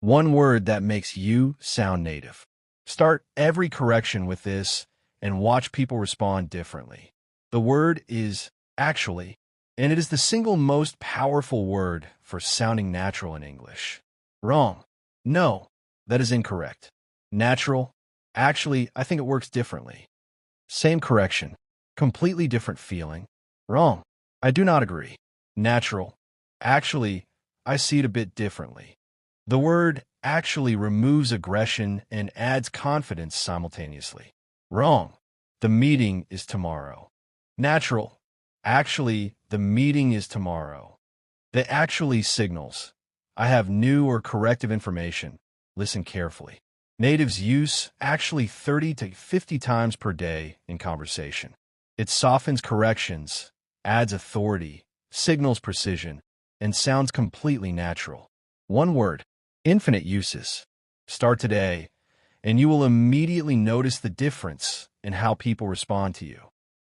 One word that makes you sound native. Start every correction with this and watch people respond differently. The word is actually, and it is the single most powerful word for sounding natural in English. Wrong. No, that is incorrect. Natural. Actually, I think it works differently. Same correction. Completely different feeling. Wrong. I do not agree. Natural. Actually, I see it a bit differently. The word actually removes aggression and adds confidence simultaneously. Wrong. The meeting is tomorrow. Natural. Actually, the meeting is tomorrow. The actually signals. I have new or corrective information. Listen carefully. Natives use actually 30 to 50 times per day in conversation. It softens corrections, adds authority, signals precision, and sounds completely natural. One word. Infinite uses. Start today, and you will immediately notice the difference in how people respond to you.